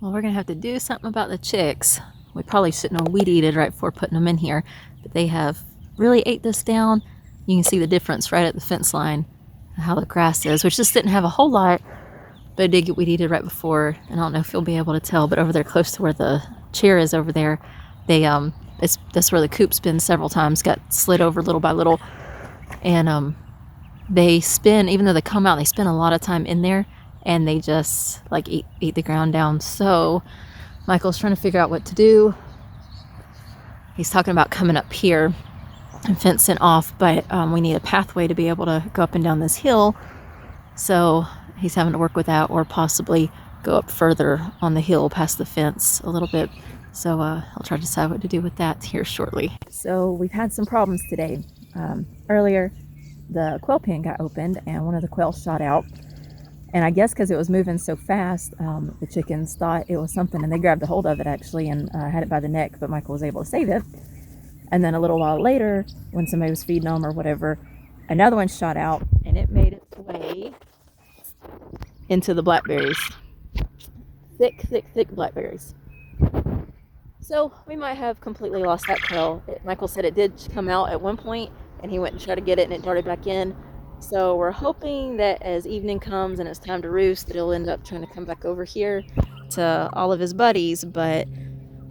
Well, we're gonna have to do something about the chicks. We probably shouldn't have weed eated right before putting them in here, but they have really ate this down. You can see the difference right at the fence line, how the grass is, which just didn't have a whole lot, but it did get weed eated right before. And I don't know if you'll be able to tell, but over there close to where the chair is over there, they that's where the coop's been several times, got slid over little by little. And they spend, even though they come out, they spend a lot of time in there, and they just like eat the ground down. So Michael's trying to figure out what to do. He's talking about coming up here and fencing off, but we need a pathway to be able to go up and down this hill. So he's having to work with that, or possibly go up further on the hill past the fence a little bit. So I'll try to decide what to do with that here shortly. So we've had some problems today. Earlier, the quail pen got opened and one of the quails shot out. And I guess because it was moving so fast, the chickens thought it was something, and they grabbed a hold of it actually and had it by the neck, but Michael was able to save it. And then a little while later, when somebody was feeding them or whatever, another one shot out, and it made its way into the blackberries. Thick blackberries. So we might have completely lost that quail. Michael said it did come out at one point, and he went and tried to get it, and it darted back in. So we're hoping that as evening comes and it's time to roost, that he'll end up trying to come back over here to all of his buddies. But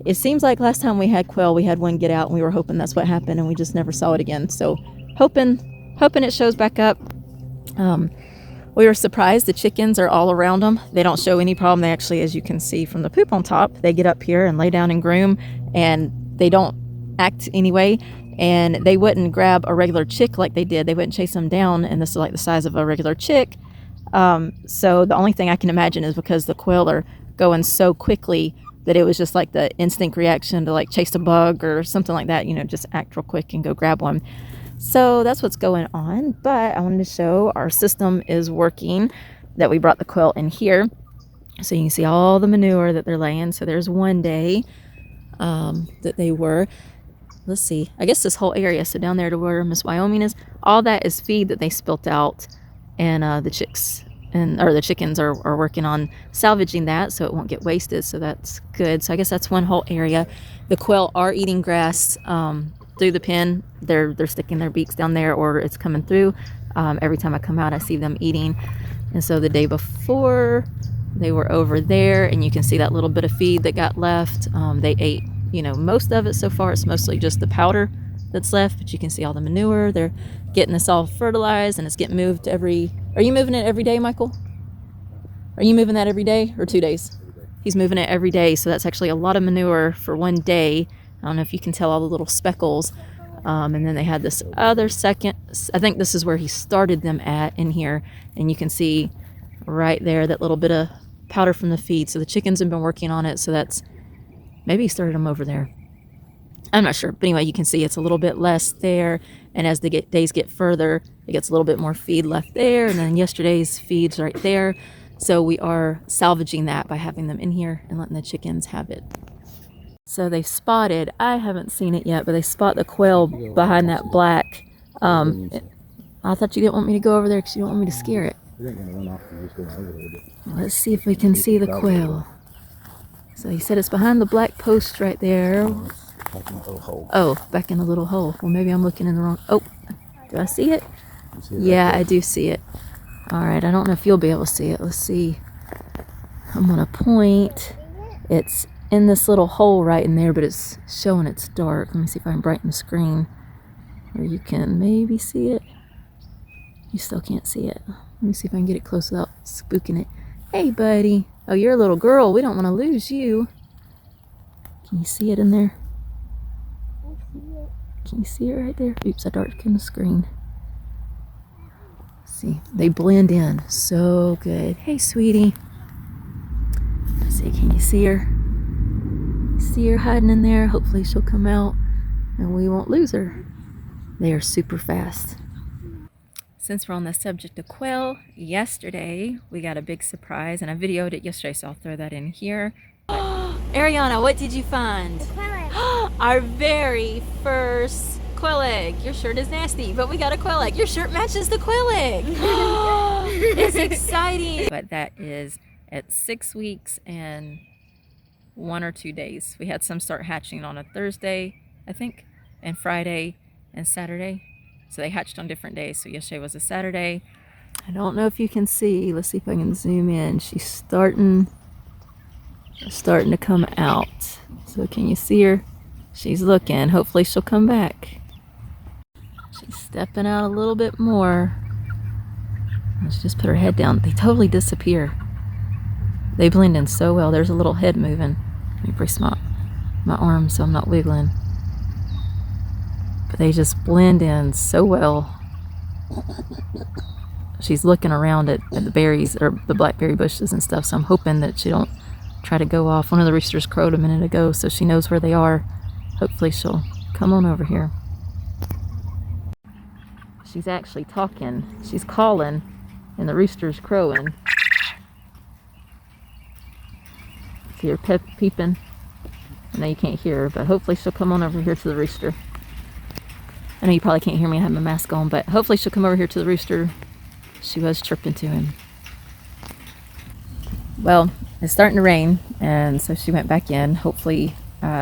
it seems like last time we had quail, we had one get out, and we were hoping that's what happened, and we just never saw it again. So hoping it shows back up. We were surprised. The chickens are all around them. They don't show any problem. They actually, as you can see from the poop on top, they get up here and lay down and groom, and they don't act anyway. And they wouldn't grab a regular chick like they did. They wouldn't chase them down, and this is like the size of a regular chick. So the only thing I can imagine is because the quail are going so quickly that it was just like the instinct reaction to like chase a bug or something like that, just act real quick and go grab one. So that's what's going on. But I wanted to show our system is working, that we brought the quail in here. So you can see all the manure that they're laying. So there's one day that they were. Let's see, I guess this whole area, so down there to where Miss Wyoming is, all that is feed that they spilt out, and the chickens are working on salvaging that so it won't get wasted, so that's good. So I guess that's one whole area. The quail are eating grass through the pen. They're sticking their beaks down there, or it's coming through. Every time I come out, I see them eating. And so the day before, they were over there, and you can see that little bit of feed that got left. They ate most of it so far. It's mostly just the powder that's left, but you can see all the manure. They're getting this all fertilized, and it's getting moved are you moving it every day, Michael? Are you moving that every day or 2 days? Every day. He's moving it every day, so that's actually a lot of manure for one day. I don't know if you can tell all the little speckles. And then they had this other second, I think this is where he started them at in here, and you can see right there that little bit of powder from the feed. So the chickens have been working on it, so that's, maybe he started them over there. I'm not sure. But anyway, you can see it's a little bit less there. And as the days get further, it gets a little bit more feed left there. And then yesterday's feed's right there. So we are salvaging that by having them in here and letting the chickens have it. So they spotted, I haven't seen it yet, but they spot the quail behind that black. I thought you didn't want me to go over there because you don't want me to scare it. Let's see if we can see the quail. So he said it's behind the black post right there. Oh, back in the little hole. Well, maybe I'm looking in the wrong. Oh, do I see it? Yeah, I do see it. All right, I don't know if you'll be able to see it. Let's see. I'm going to point. It's in this little hole right in there, but it's showing it's dark. Let me see if I can brighten the screen where you can maybe see it. You still can't see it. Let me see if I can get it close without spooking it. Hey, buddy. Oh, you're a little girl. We don't want to lose you. Can you see it in there? Can you see it right there? Oops, I darkened the screen. See, they blend in so good. Hey, sweetie. Let's see, can you see her? See her hiding in there? Hopefully she'll come out and we won't lose her. They are super fast. Since we're on the subject of quail, yesterday we got a big surprise, and I videoed it yesterday, so I'll throw that in here. Ariana, what did you find? The quail egg. Our very first quail egg. Your shirt is nasty, but we got a quail egg. Your shirt matches the quail egg. It's exciting. But that is at 6 weeks and 1 or 2 days. We had some start hatching on a Thursday, I think, and Friday and Saturday. So they hatched on different days. So yesterday was a Saturday. I don't know if you can see. Let's see if I can zoom in. She's starting to come out. So can you see her? She's looking. Hopefully she'll come back. She's stepping out a little bit more. Let's just put her head down. They totally disappear. They blend in so well. There's a little head moving. Let me brace my arm so I'm not wiggling. But they just blend in so well. She's looking around at the berries or the blackberry bushes and stuff, so I'm hoping that she don't try to go off. One of the roosters crowed a minute ago, so she knows where they are. Hopefully she'll come on over here. She's actually talking. She's calling, and the rooster's crowing. See her peeping? I know you can't hear her, but hopefully she'll come on over here to the rooster. I know you probably can't hear me, I have my mask on, but hopefully she'll come over here to the rooster. She was chirping to him. Well, it's starting to rain, and so she went back in. Hopefully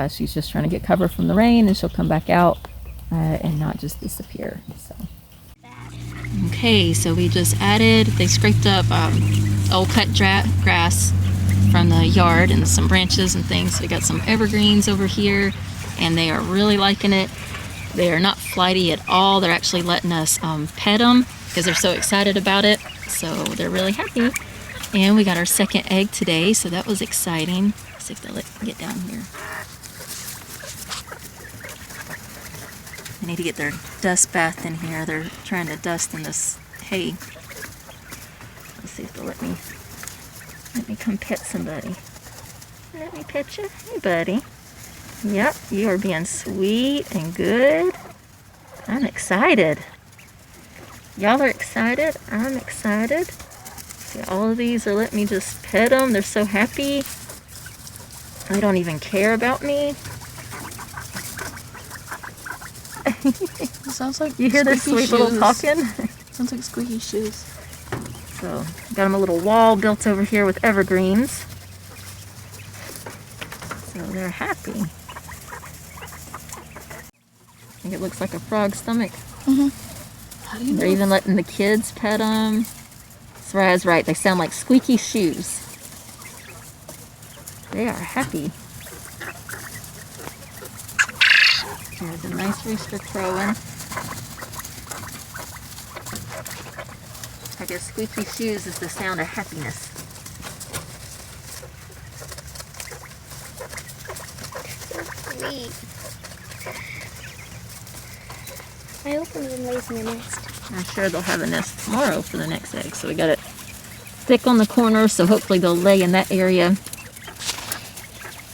she's just trying to get cover from the rain, and she'll come back out and not just disappear. So. Okay, so we just they scraped up old cut grass from the yard and some branches and things. So we got some evergreens over here, and they are really liking it. They are not flighty at all. They're actually letting us pet them because they're so excited about it. So they're really happy. And we got our second egg today, so that was exciting. Let's see if they'll get down here. They need to get their dust bath in here. They're trying to dust in this hay. Let's see if they'll let me come pet somebody. Let me pet you. Hey, buddy. Yep, you are being sweet and good. I'm excited. Y'all are excited. I'm excited. See, all of these are letting me just pet them. They're so happy. They don't even care about me. It sounds like you hear their sweet little talking? Sounds like squeaky shoes. So, got them a little wall built over here with evergreens. So they're happy. I think it looks like a frog's stomach. How do you know? They're even letting the kids pet them. Soraya's right, they sound like squeaky shoes. They are happy. There's a nice rooster crowing. I guess squeaky shoes is the sound of happiness. Sweet. I hope one of them lays in the nest. I'm sure they'll have a nest tomorrow for the next egg. So we got it thick on the corner, so hopefully they'll lay in that area.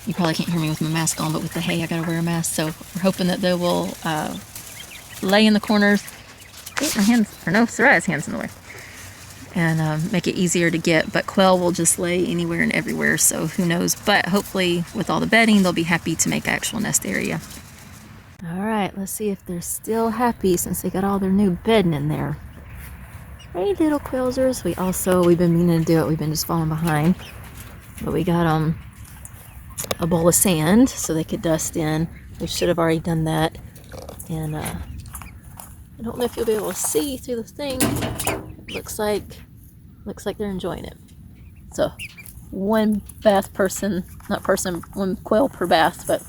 You probably can't hear me with my mask on, but with the hay I gotta wear a mask. So we're hoping that they will lay in the corners. My hands, or no, Soraya's hand's in the way. And make it easier to get, but Quail will just lay anywhere and everywhere, so who knows. But hopefully with all the bedding, they'll be happy to make an actual nest area. All right, let's see if they're still happy since they got all their new bedding in there. Hey, little Quailsers. We've been meaning to do it. We've been just falling behind. But we got a bowl of sand so they could dust in. We should have already done that. And I don't know if you'll be able to see through the thing. Looks like they're enjoying it. So one quail per bath, but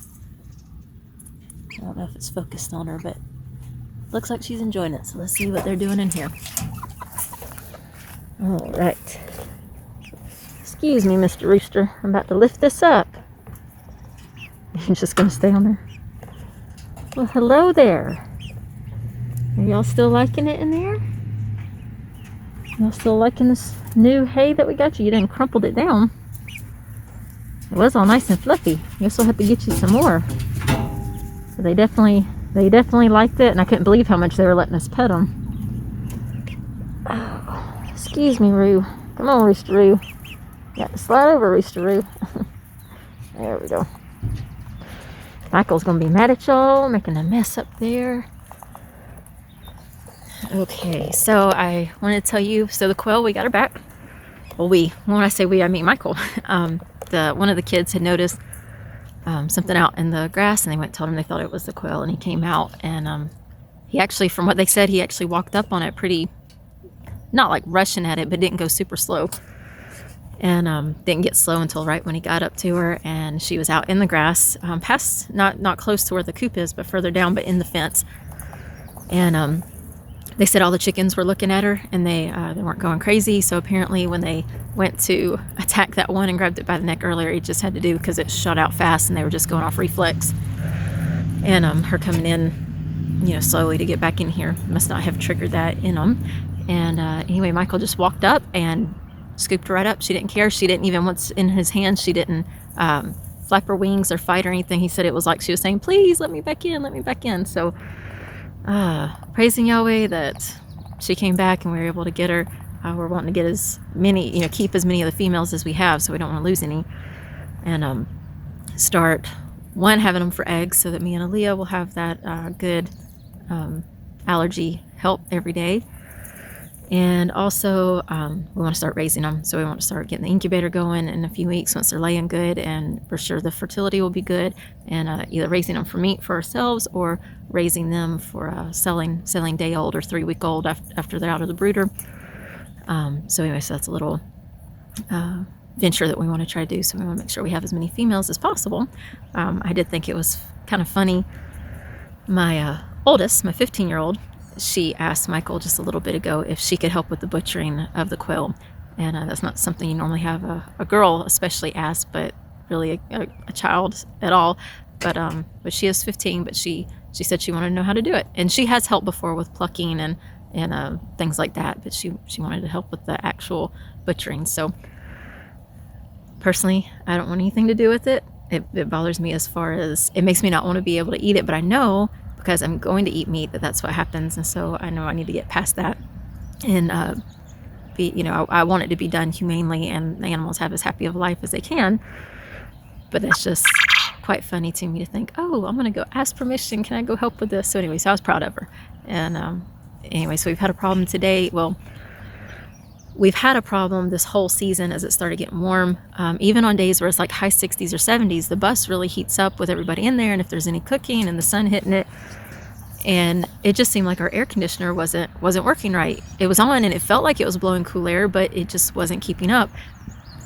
I don't know if it's focused on her, but looks like she's enjoying it. So let's see what they're doing in here. All right. Excuse me, Mr. Rooster. I'm about to lift this up. You're just gonna stay on there? Well, hello there. Are y'all still liking it in there? Y'all still liking this new hay that we got you? You didn't crumpled it down. It was all nice and fluffy. I guess we'll have to get you some more. So they definitely liked it, and I couldn't believe how much they were letting us pet them. Oh, excuse me, Roo. Come on, Rooster Roo. You got to slide over, Rooster Roo. There we go. Michael's gonna be mad at y'all, making a mess up there. Okay, so I want to tell you, so the Quail, we got her back. Well, when I say we, I mean Michael. One of the kids had noticed something out in the grass, and they went and told him they thought it was the quail, and he came out, and he actually, from what they said, he actually walked up on it pretty, not like rushing at it, but didn't go super slow, and didn't get slow until right when he got up to her, and she was out in the grass, past, not close to where the coop is, but further down, but in the fence. And they said all the chickens were looking at her, and they weren't going crazy. So apparently when they went to attack that one and grabbed it by the neck earlier, he just had to do because it shot out fast and they were just going off reflex. And her coming in, slowly to get back in here must not have triggered that in them. And anyway, Michael just walked up and scooped her right up. She didn't care. She didn't even, what's in his hands, she didn't flap her wings or fight or anything. He said it was like she was saying, please let me back in, let me back in. So praising Yahweh that she came back and we were able to get her. We're wanting to get as many, keep as many of the females as we have, so we don't want to lose any, and start having them for eggs, so that me and Aaliyah will have that good allergy help every day. And also we want to start raising them, so we want to start getting the incubator going in a few weeks once they're laying good, and for sure the fertility will be good, and either raising them for meat for ourselves or raising them for selling day old or 3-week old after they're out of the brooder. So anyway, so that's a little venture that we want to try to do, so we want to make sure we have as many females as possible. I did think it was kind of funny. My oldest, my 15-year-old, she asked Michael just a little bit ago if she could help with the butchering of the quail, and that's not something you normally have a girl especially ask, but really a child at all. But she is 15, but she said she wanted to know how to do it, and she has helped before with plucking and things like that, but she wanted to help with the actual butchering. So personally, I don't want anything to do with it. It bothers me as far as it makes me not want to be able to eat it, but I know because I'm going to eat meat that's what happens, and so I know I need to get past that and I want it to be done humanely and the animals have as happy of a life as they can. But it's just quite funny to me to think, oh, I'm gonna go ask permission, can I go help with this? So anyway, so I was proud of her. And anyway, so we've had a problem today. Well, we've had a problem this whole season as it started getting warm. Even on days where it's like high 60s or 70s, the bus really heats up with everybody in there, and if there's any cooking and the sun hitting it, and it just seemed like our air conditioner wasn't working right. It was on and it felt like it was blowing cool air, but it just wasn't keeping up.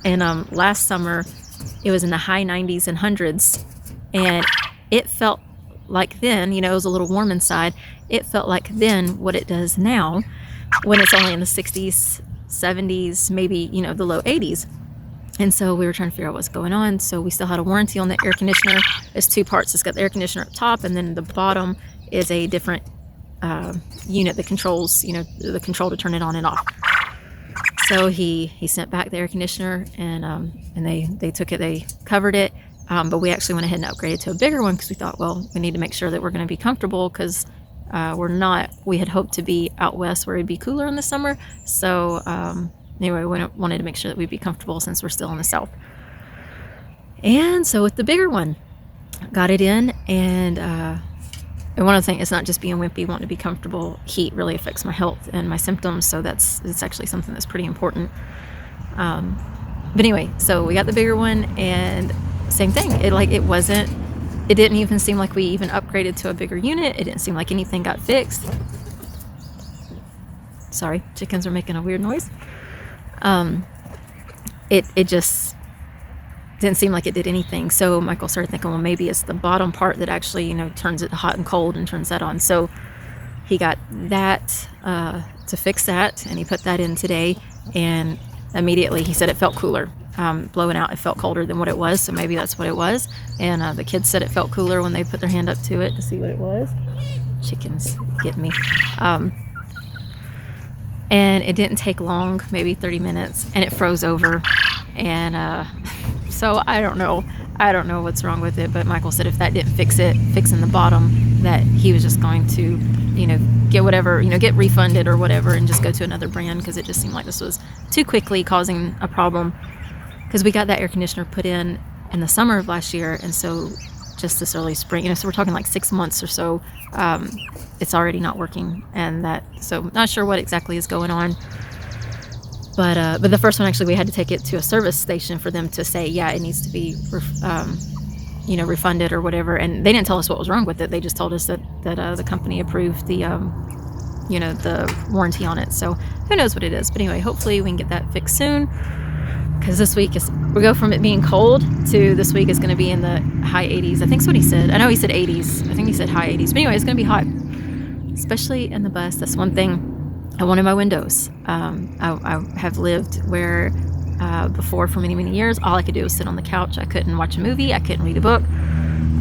And last summer it was in the high 90s and hundreds, and it felt like then, it was a little warm inside, it felt like then what it does now when it's only in the 60s, 70s, maybe the low 80s. And so we were trying to figure out what's going on. So we still had a warranty on the air conditioner. It's 2 parts. It's got the air conditioner up top, and then the bottom is a different unit that controls the control to turn it on and off. So he sent back the air conditioner, and they took it, they covered it, but we actually went ahead and upgraded to a bigger one because we thought, well, we need to make sure that we're going to be comfortable, because we had hoped to be out west where it'd be cooler in the summer. So anyway, we wanted to make sure that we'd be comfortable since we're still in the south. And so with the bigger one, got it in, and one of the things, it's not just being wimpy, wanting to be comfortable. Heat really affects my health and my symptoms, so it's actually something that's pretty important. But anyway, so we got the bigger one, and same thing. It didn't even seem like we even upgraded to a bigger unit. It didn't seem like anything got fixed. Sorry, chickens are making a weird noise. It just didn't seem like it did anything. So Michael started thinking, well, maybe it's the bottom part that actually, turns it hot and cold and turns that on. So he got that to fix that, and he put that in today, and immediately he said it felt cooler. Blowing out, it felt colder than what it was, so maybe that's what it was. And the kids said it felt cooler when they put their hand up to it to see what it was. Chickens get me. And it didn't take long, maybe 30 minutes, and it froze over. And so I don't know what's wrong with it, but Michael said if that didn't fixing the bottom, that he was just going to get whatever, get refunded or whatever, and just go to another brand, because it just seemed like this was too quickly causing a problem. Because we got that air conditioner put in the summer of last year, and so just this early spring, so we're talking like 6 months or so, it's already not working, and so not sure what exactly is going on. But the first one, actually, we had to take it to a service station for them to say, yeah, it needs to be, refund it or whatever. And they didn't tell us what was wrong with it. They just told us that the company approved the the warranty on it. So who knows what it is. But anyway, hopefully we can get that fixed soon, because this week we go from it being cold to this week is going to be in the high 80s. I think that's what he said. I know he said 80s. I think he said high 80s. But anyway, it's going to be hot, especially in the bus. That's one thing. I wanted my windows. I have lived where before for many, many years, all I could do was sit on the couch. I couldn't watch a movie. I couldn't read a book.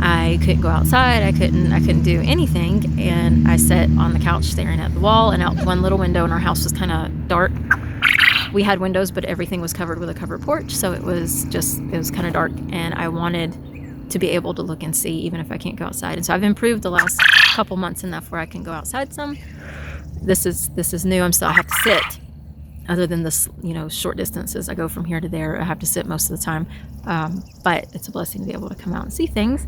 I couldn't go outside. I couldn't do anything. And I sat on the couch staring at the wall and out one little window, and our house was kind of dark. We had windows, but everything was covered with a covered porch. So it was kind of dark, and I wanted to be able to look and see even if I can't go outside. And so I've improved the last couple months enough where I can go outside some. This is new. I have to sit. Other than this, short distances, I go from here to there. I have to sit most of the time. But it's a blessing to be able to come out and see things.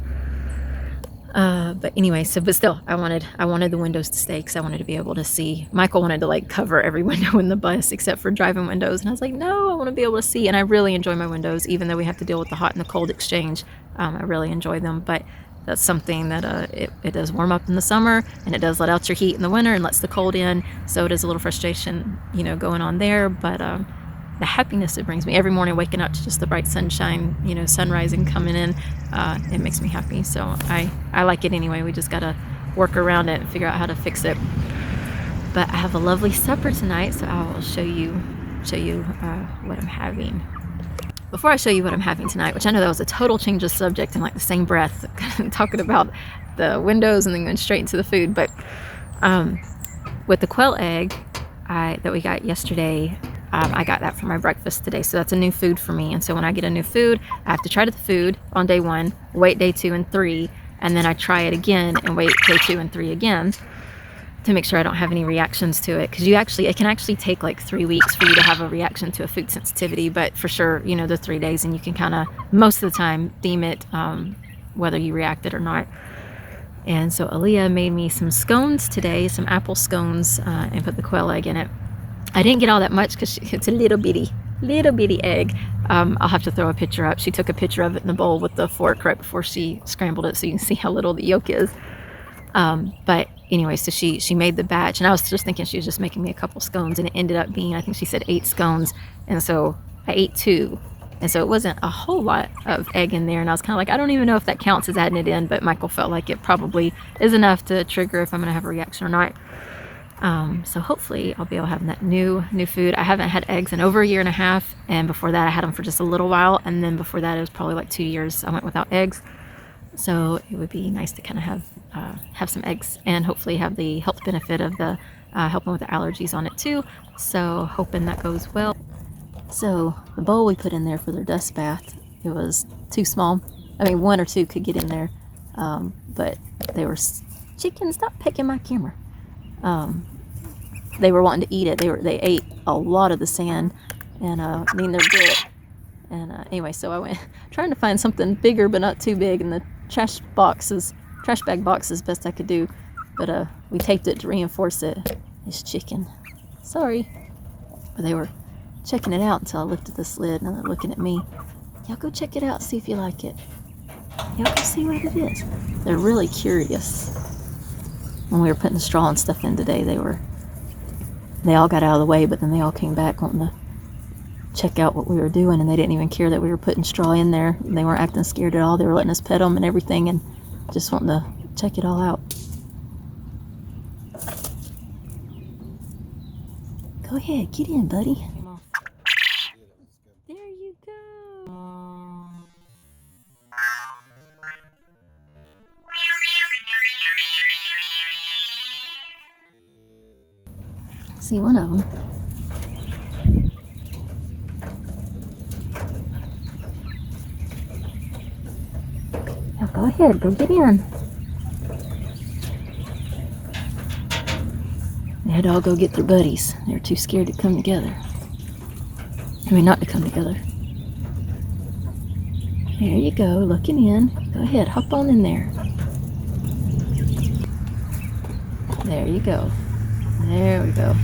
But anyway, but still, I wanted the windows to stay because I wanted to be able to see. Michael wanted to cover every window in the bus except for driving windows. And I was like, no, I want to be able to see. And I really enjoy my windows, even though we have to deal with the hot and the cold exchange. I really enjoy them. But that's something that it does warm up in the summer, and it does let out your heat in the winter and lets the cold in. So it is a little frustration, going on there. But the happiness it brings me every morning, waking up to just the bright sunshine, sun rising, coming in, it makes me happy. So I like it anyway. We just got to work around it and figure out how to fix it. But I have a lovely supper tonight, so I will show you what I'm having. Before I show you what I'm having tonight, which I know that was a total change of subject in the same breath, talking about the windows and then going straight into the food. But with the quail egg that we got yesterday, I got that for my breakfast today. So that's a new food for me. And so when I get a new food, I have to try the food on day 1, wait day 2 and 3, and then I try it again and wait day 2 and 3 again to make sure I don't have any reactions to it. Because it can actually take 3 weeks for you to have a reaction to a food sensitivity. But for sure, the 3 days, and you can kind of, most of the time, deem it whether you reacted or not. And so Aaliyah made me some scones today, some apple scones, and put the quail egg in it. I didn't get all that much because it's a little bitty egg. I'll have to throw a picture up. She took a picture of it in the bowl with the fork right before she scrambled it, so you can see how little the yolk is. But anyway, so she made the batch, and I was just thinking she was just making me a couple scones, and it ended up being, I think she said 8 scones, and so I ate 2, and so it wasn't a whole lot of egg in there, and I was kind of like, I don't even know if that counts as adding it in, but Michael felt like it probably is enough to trigger if I'm gonna have a reaction or not. So hopefully I'll be able to have that new food. I haven't had eggs in over 1.5 years, and before that I had them for just a little while, and then before that it was probably 2 years I went without eggs. So it would be nice to kind of have some eggs, and hopefully have the health benefit of the helping with the allergies on it too. So hoping that goes well. So the bowl we put in there for their dust bath, it was too small. I mean, 1 or 2 could get in there, but they were chickens. Stop pecking my camera. They were wanting to eat it. They ate a lot of the sand, and they're good. And anyway, so I went trying to find something bigger but not too big, and the trash bag boxes best I could do, but we taped it to reinforce it. It's chicken. Sorry. But they were checking it out until I lifted this lid, and they're looking at me. Y'all go check it out, see if you like it. Y'all go see what it is. They're really curious. When we were putting the straw and stuff in today, they all got out of the way, but then they all came back wanting to check out what we were doing, and they didn't even care that we were putting straw in there. They weren't acting scared at all. They were letting us pet them and everything, and just wanting to check it all out. Go ahead, get in, buddy. There you go. See one of them. Now go ahead, go get in. They had to all go get their buddies. They were too scared to come together. I mean, not to come together. There you go, looking in. Go ahead, hop on in there. There you go. There we go.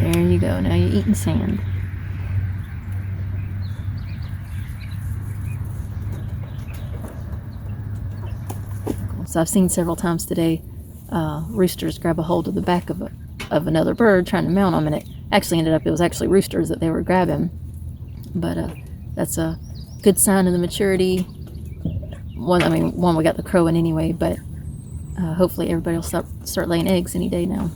There you go. Now you're eating sand. So I've seen several times today roosters grab a hold of the back of another bird trying to mount them, and it actually ended up it was actually roosters that they were grabbing. But that's a good sign of the maturity. One we got the crowing anyway, but hopefully everybody will start laying eggs any day now.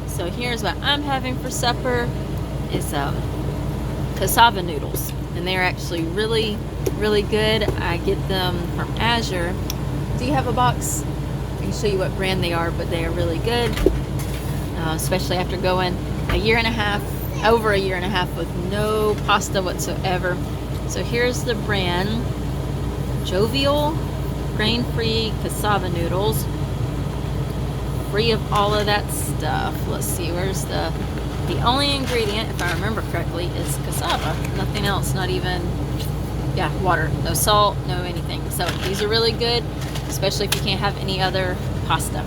So here's what I'm having for supper is cassava noodles, and they're actually really, really good. I get them from Azure. Do you have a box? I can show you what brand they are, but they are really good, especially after going over a year and a half with no pasta whatsoever. So here's the brand, Jovial grain-free cassava noodles, free of all of that stuff. Let's see, where's the only ingredient, if I remember correctly, is cassava. Nothing else, not even, water, no salt, no anything. So these are really good, especially if you can't have any other pasta.